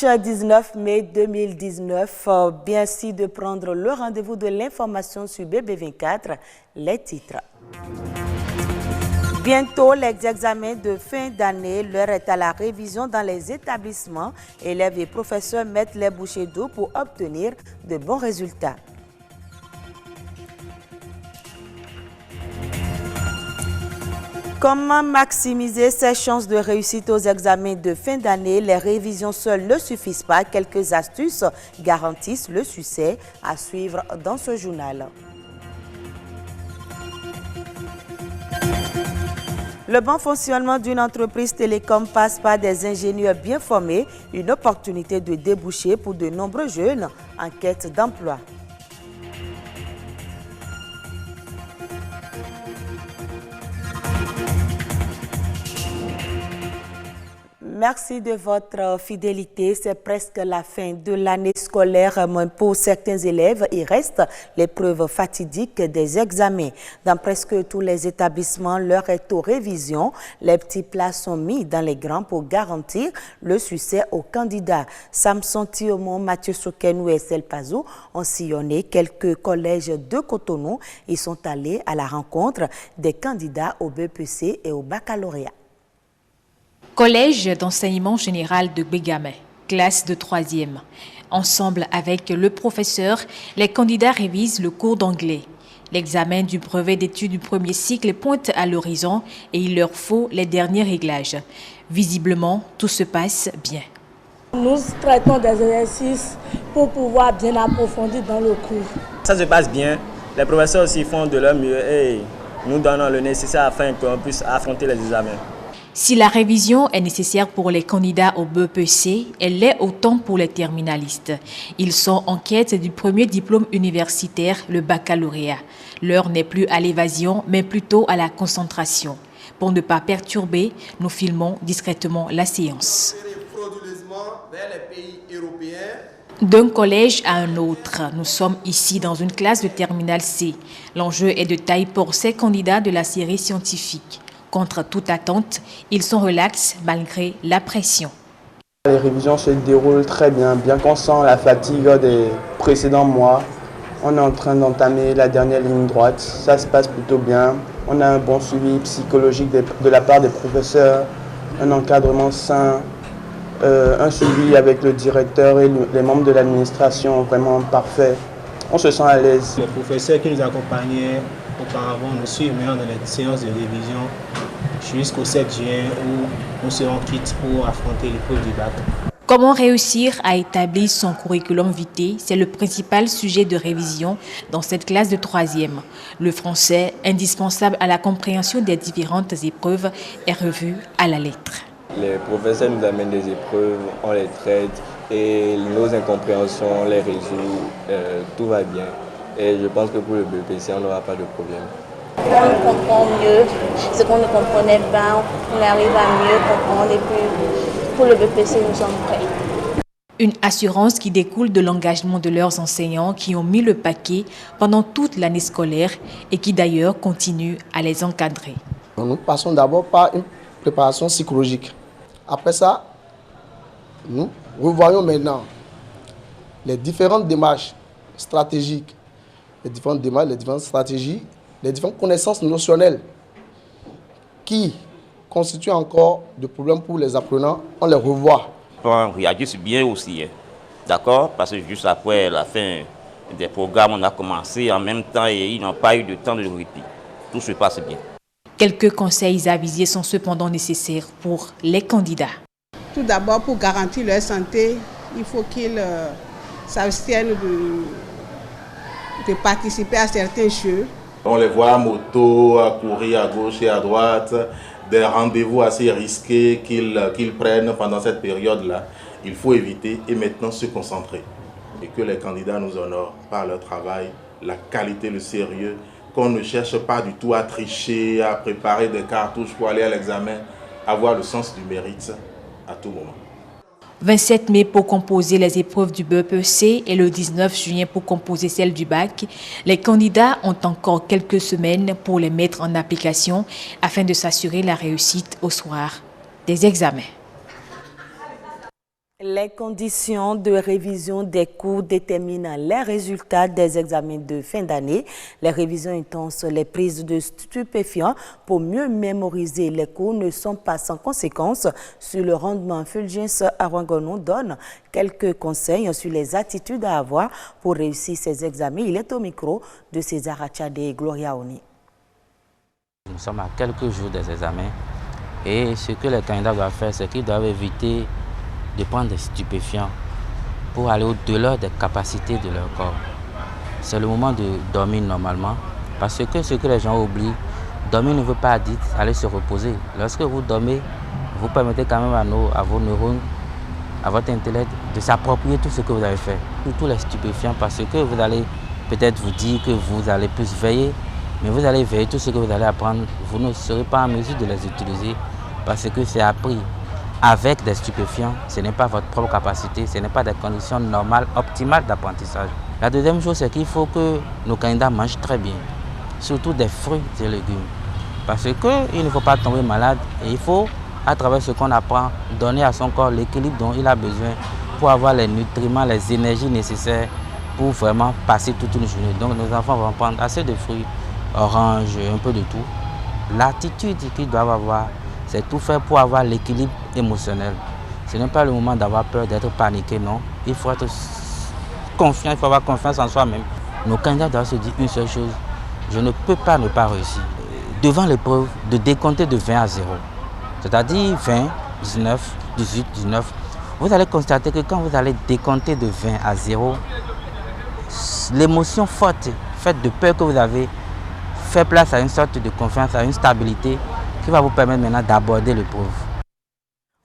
Dimanche 19 mai 2019, merci de prendre le rendez-vous de l'information sur BB24, les titres. Bientôt, les examens de fin d'année, l'heure est à la révision dans les établissements. Élèves et professeurs mettent les bouchées doubles pour obtenir de bons résultats. Comment maximiser ses chances de réussite aux examens de fin d'année? Les révisions seules ne suffisent pas. Quelques astuces garantissent le succès à suivre dans ce journal. Le bon fonctionnement d'une entreprise télécom passe par des ingénieurs bien formés, une opportunité de déboucher pour de nombreux jeunes en quête d'emploi. Merci de votre fidélité. C'est presque la fin de l'année scolaire. Pour certains élèves, il reste l'épreuve fatidique des examens. Dans presque tous les établissements, l'heure est aux révisions. Les petits plats sont mis dans les grands pour garantir le succès aux candidats. Samson Thiomon, Mathieu Sokenou et Sel Pazou ont sillonné quelques collèges de Cotonou. Ils sont allés à la rencontre des candidats au BEPC et au baccalauréat. Collège d'enseignement général de Bégamé, classe de 3e. Ensemble avec le professeur, les candidats révisent le cours d'anglais. L'examen du brevet d'études du premier cycle pointe à l'horizon et il leur faut les derniers réglages. Visiblement, tout se passe bien. Nous traitons des exercices pour pouvoir bien approfondir dans le cours. Ça se passe bien. Les professeurs aussi font de leur mieux et nous donnons le nécessaire afin qu'on puisse affronter les examens. Si la révision est nécessaire pour les candidats au BEPC, elle l'est autant pour les terminalistes. Ils sont en quête du premier diplôme universitaire, le baccalauréat. L'heure n'est plus à l'évasion, mais plutôt à la concentration. Pour ne pas perturber, nous filmons discrètement la séance. D'un collège à un autre, nous sommes ici dans une classe de terminale C. L'enjeu est de taille pour ces candidats de la série scientifique. Contre toute attente, ils sont relax malgré la pression. Les révisions se déroulent très bien, bien qu'on sent la fatigue des précédents mois. On est en train d'entamer la dernière ligne droite, ça se passe plutôt bien. On a un bon suivi psychologique de la part des professeurs, un encadrement sain, un suivi avec le directeur et les membres de l'administration vraiment parfait. On se sent à l'aise. Les professeurs qui nous accompagnaient auparavant nous suivent maintenant dans les séances de révision jusqu'au 7 juin où nous serons quittes pour affronter l'épreuve du bac. Comment réussir à établir son curriculum vitae, c'est le principal sujet de révision dans cette classe de 3e. Le français, indispensable à la compréhension des différentes épreuves, est revu à la lettre. Les professeurs nous amènent des épreuves, on les traite et nos incompréhensions, on les résout, tout va bien. Et je pense que pour le BEPC, on n'aura pas de problème. On comprend mieux ce qu'on ne comprenait pas, on arrive à mieux comprendre et puis pour le BEPC, nous sommes prêts. Une assurance qui découle de l'engagement de leurs enseignants qui ont mis le paquet pendant toute l'année scolaire et qui d'ailleurs continuent à les encadrer. Nous passons d'abord par une préparation psychologique. Après ça, nous revoyons maintenant les différentes démarches stratégiques, les différentes stratégies, les différentes connaissances notionnelles qui constituent encore des problèmes pour les apprenants, on les revoit. On réagisse bien aussi, d'accord? Parce que juste après la fin des programmes, on a commencé en même temps et ils n'ont pas eu de temps de répit. Tout se passe bien. Quelques conseils avisés sont cependant nécessaires pour les candidats. Tout d'abord, pour garantir leur santé, il faut qu'ils s'abstiennent de participer à certains jeux. On les voit à moto, à courir à gauche et à droite, des rendez-vous assez risqués qu'ils prennent pendant cette période-là. Il faut éviter et maintenant se concentrer. Et que les candidats nous honorent par leur travail, la qualité, le sérieux, qu'on ne cherche pas du tout à tricher, à préparer des cartouches pour aller à l'examen, avoir le sens du mérite à tout moment. 27 mai pour composer les épreuves du BEPC et le 19 juin pour composer celles du bac. Les candidats ont encore quelques semaines pour les mettre en application afin de s'assurer la réussite au soir des examens. Les conditions de révision des cours déterminent les résultats des examens de fin d'année. Les révisions intenses, les prises de stupéfiants pour mieux mémoriser les cours ne sont pas sans conséquences sur le rendement. Fulgence Arwangono donne quelques conseils sur les attitudes à avoir pour réussir ces examens. Il est au micro de César Achade et Gloria Oni. Nous sommes à quelques jours des examens et ce que les candidats doivent faire, c'est qu'ils doivent éviter de prendre des stupéfiants pour aller au-delà des capacités de leur corps. C'est le moment de dormir normalement, parce que ce que les gens oublient, dormir ne veut pas dire aller se reposer. Lorsque vous dormez, vous permettez quand même à vos neurones, à votre intellect, de s'approprier tout ce que vous avez fait. Tous les stupéfiants, parce que vous allez peut-être vous dire que vous allez plus veiller, mais vous allez veiller tout ce que vous allez apprendre, vous ne serez pas en mesure de les utiliser, parce que c'est appris. Avec des stupéfiants, ce n'est pas votre propre capacité, ce n'est pas des conditions normales, optimales d'apprentissage. La deuxième chose, c'est qu'il faut que nos candidats mangent très bien, surtout des fruits et légumes. Parce qu'il ne faut pas tomber malade et il faut, à travers ce qu'on apprend, donner à son corps l'équilibre dont il a besoin pour avoir les nutriments, les énergies nécessaires pour vraiment passer toute une journée. Donc nos enfants vont prendre assez de fruits, oranges, un peu de tout. L'attitude qu'ils doivent avoir, c'est tout faire pour avoir l'équilibre émotionnel. Ce n'est pas le moment d'avoir peur, d'être paniqué, non. Il faut être confiant, il faut avoir confiance en soi-même. Nos candidats doivent se dire une seule chose, je ne peux pas ne pas réussir. Devant l'épreuve, de décompter de 20 à 0. C'est-à-dire 20, 19, 18, 19. Vous allez constater que quand vous allez décompter de 20 à 0, l'émotion forte, faite de peur que vous avez, fait place à une sorte de confiance, à une stabilité qui va vous permettre maintenant d'aborder l'épreuve.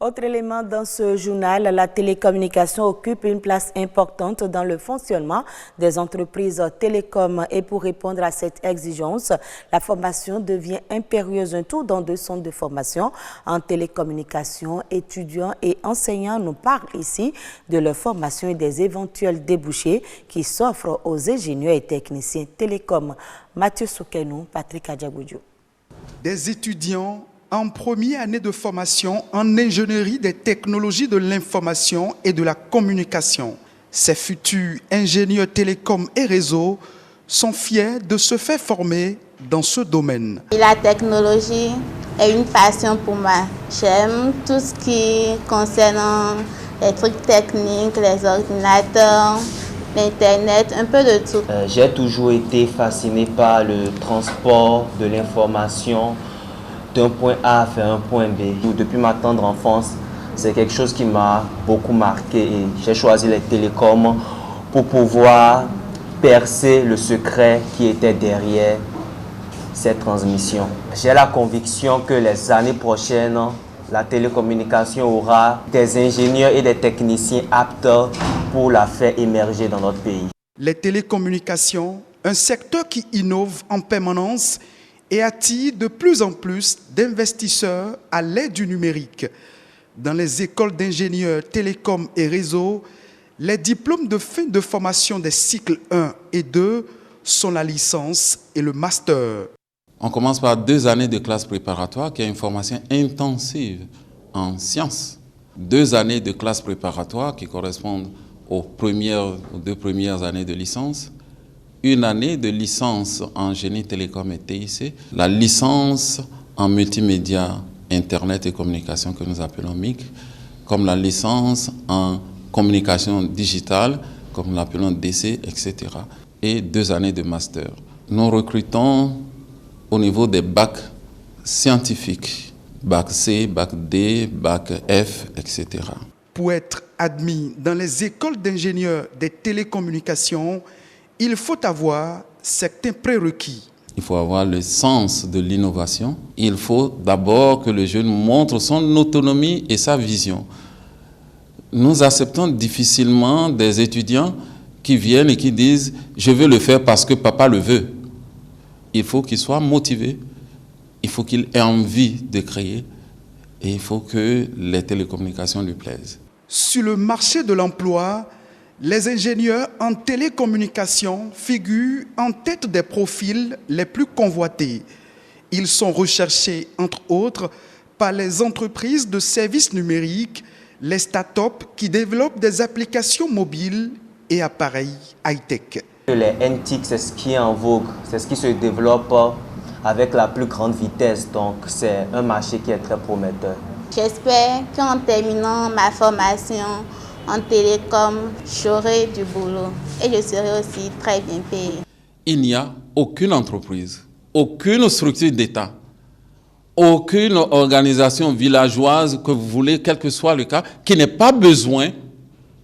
Autre élément dans ce journal, la télécommunication occupe une place importante dans le fonctionnement des entreprises télécom et pour répondre à cette exigence, la formation devient impérieuse. Un tour dans 2 centres de formation en télécommunication, étudiants et enseignants nous parlent ici de leur formation et des éventuels débouchés qui s'offrent aux ingénieurs et techniciens télécom. Mathieu Soukenou, Patrick Adjagoudjou. Des étudiants en première année de formation en ingénierie des technologies de l'information et de la communication. Ces futurs ingénieurs télécom et réseaux sont fiers de se faire former dans ce domaine. La technologie est une passion pour moi. J'aime tout ce qui concerne les trucs techniques, les ordinateurs, l'Internet, un peu de tout. J'ai toujours été fasciné par le transport de l'information d'un point A vers un point B. Depuis ma tendre enfance, c'est quelque chose qui m'a beaucoup marqué et j'ai choisi les télécoms pour pouvoir percer le secret qui était derrière cette transmission. J'ai la conviction que les années prochaines, la télécommunication aura des ingénieurs et des techniciens aptes pour la faire émerger dans notre pays. Les télécommunications, un secteur qui innove en permanence et attire de plus en plus d'investisseurs à l'aide du numérique. Dans les écoles d'ingénieurs télécom et réseaux, les diplômes de fin de formation des cycles 1 et 2 sont la licence et le master. On commence par 2 années de classe préparatoire qui est une formation intensive en sciences. 2 années de classe préparatoire qui correspondent aux 2 premières années de licence. 1 année de licence en génie télécom et TIC. La licence en multimédia, Internet et communication que nous appelons MIC. Comme la licence en communication digitale, comme nous l'appelons DC, etc. Et 2 années de master. Nous recrutons au niveau des bacs scientifiques, bac C, bac D, bac F, etc. Pour être admis dans les écoles d'ingénieurs des télécommunications, il faut avoir certains prérequis. Il faut avoir le sens de l'innovation. Il faut d'abord que le jeune montre son autonomie et sa vision. Nous acceptons difficilement des étudiants qui viennent et qui disent « je veux le faire parce que papa le veut ». Il faut qu'il soit motivé, il faut qu'il ait envie de créer et il faut que les télécommunications lui plaisent. Sur le marché de l'emploi, les ingénieurs en télécommunications figurent en tête des profils les plus convoités. Ils sont recherchés, entre autres, par les entreprises de services numériques, les startups qui développent des applications mobiles et appareils high-tech. Les NTIC, c'est ce qui est en vogue, c'est ce qui se développe avec la plus grande vitesse, donc c'est un marché qui est très prometteur. J'espère qu'en terminant ma formation en télécom, j'aurai du boulot et je serai aussi très bien payée. Il n'y a aucune entreprise, aucune structure d'État, aucune organisation villageoise que vous voulez, quel que soit le cas, qui n'ait pas besoin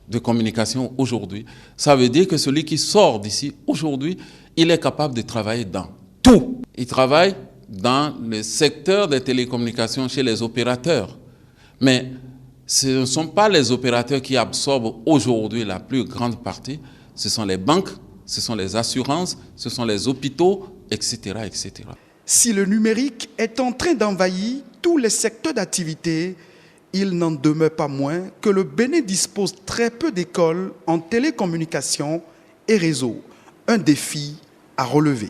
de communication aujourd'hui. Ça veut dire que celui qui sort d'ici aujourd'hui, il est capable de travailler dans tout. Il travaille dans le secteur des télécommunications chez les opérateurs. Mais ce ne sont pas les opérateurs qui absorbent aujourd'hui la plus grande partie. Ce sont les banques, ce sont les assurances, ce sont les hôpitaux, etc., etc. Si le numérique est en train d'envahir tous les secteurs d'activité, il n'en demeure pas moins que le Bénin dispose très peu d'écoles en télécommunications et réseaux. Un défi à relever.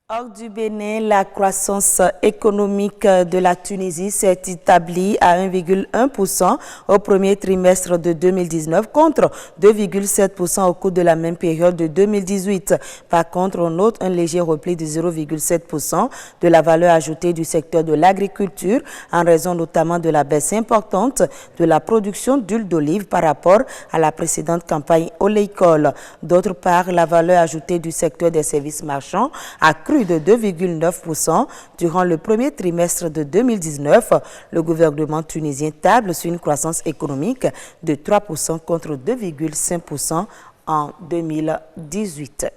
Hors du Bénin, la croissance économique de la Tunisie s'est établie à 1,1% au premier trimestre de 2019 contre 2,7% au cours de la même période de 2018. Par contre, on note un léger repli de 0,7% de la valeur ajoutée du secteur de l'agriculture en raison notamment de la baisse importante de la production d'huile d'olive par rapport à la précédente campagne oléicole. D'autre part, la valeur ajoutée du secteur des services marchands a cru de 2,9% durant le premier trimestre de 2019. Le gouvernement tunisien table sur une croissance économique de 3% contre 2,5% en 2018.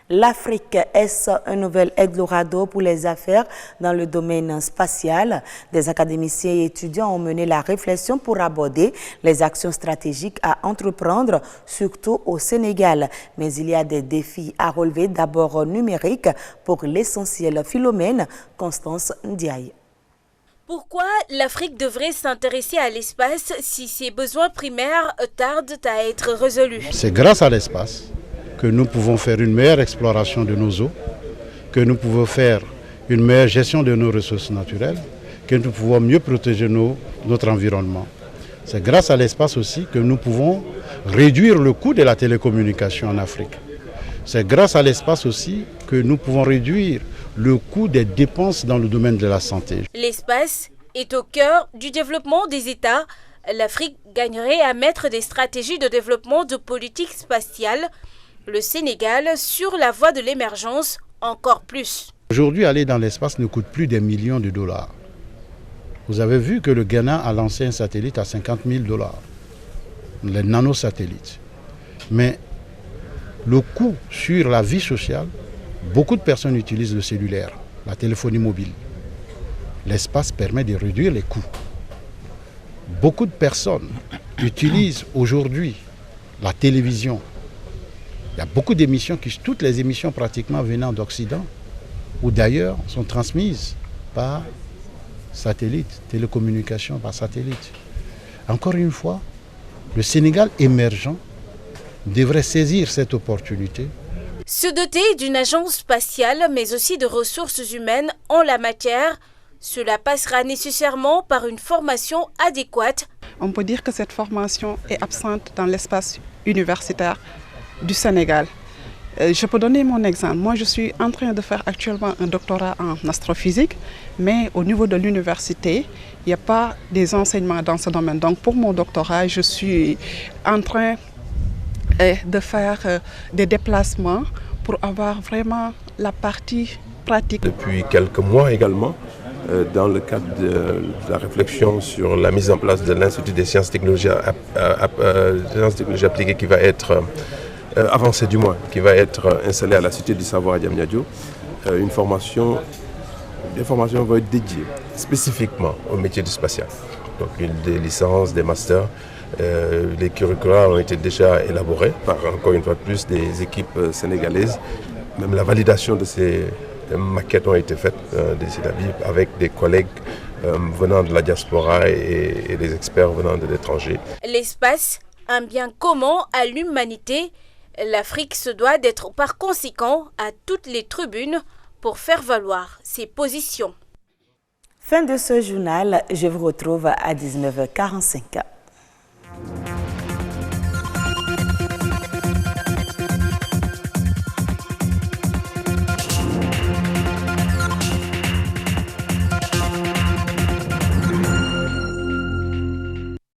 L'Afrique, est-ce un nouvel Eldorado pour les affaires dans le domaine spatial? Des académiciens et étudiants ont mené la réflexion pour aborder les actions stratégiques à entreprendre, surtout au Sénégal. Mais il y a des défis à relever, d'abord numériques, pour l'essentiel. Philomène Constance Ndiaye. Pourquoi l'Afrique devrait s'intéresser à l'espace si ses besoins primaires tardent à être résolus? C'est grâce à l'espace que nous pouvons faire une meilleure exploration de nos eaux, que nous pouvons faire une meilleure gestion de nos ressources naturelles, que nous pouvons mieux protéger notre environnement. C'est grâce à l'espace aussi que nous pouvons réduire le coût de la télécommunication en Afrique. C'est grâce à l'espace aussi que nous pouvons réduire le coût des dépenses dans le domaine de la santé. L'espace est au cœur du développement des États. L'Afrique gagnerait à mettre des stratégies de développement de politique spatiale. Le Sénégal, sur la voie de l'émergence, encore plus. Aujourd'hui, aller dans l'espace ne coûte plus des millions de dollars. Vous avez vu que le Ghana a lancé un satellite à 50 000 $, les nanosatellites. Mais le coût sur la vie sociale, beaucoup de personnes utilisent le cellulaire, la téléphonie mobile. L'espace permet de réduire les coûts. Beaucoup de personnes utilisent aujourd'hui la télévision. Il y a beaucoup d'émissions, toutes les émissions pratiquement venant d'Occident, ou d'ailleurs sont transmises par satellite, télécommunication par satellite. Encore une fois, le Sénégal émergent devrait saisir cette opportunité. Se doter d'une agence spatiale, mais aussi de ressources humaines en la matière, cela passera nécessairement par une formation adéquate. On peut dire que cette formation est absente dans l'espace universitaire du Sénégal. Je peux donner mon exemple. Moi, je suis en train de faire actuellement un doctorat en astrophysique, mais au niveau de l'université, il n'y a pas des enseignements dans ce domaine. Donc, pour mon doctorat, je suis en train de faire des déplacements pour avoir vraiment la partie pratique. Depuis quelques mois également, dans le cadre de la réflexion sur la mise en place de l'Institut des sciences et technologies appliquées qui va être avancée du moins, qui va être installée à la Cité du Savoir à Diamniadio, des formations vont être dédiées spécifiquement au métier du spatial. Donc des licences, des masters, les curricula ont été déjà élaborés par encore une fois de plus des équipes sénégalaises. Même la validation de ces maquettes ont été faites avec des collègues venant de la diaspora et des experts venant de l'étranger. L'espace, un bien commun à l'humanité. L'Afrique se doit d'être par conséquent à toutes les tribunes pour faire valoir ses positions. Fin de ce journal, je vous retrouve à 19h45.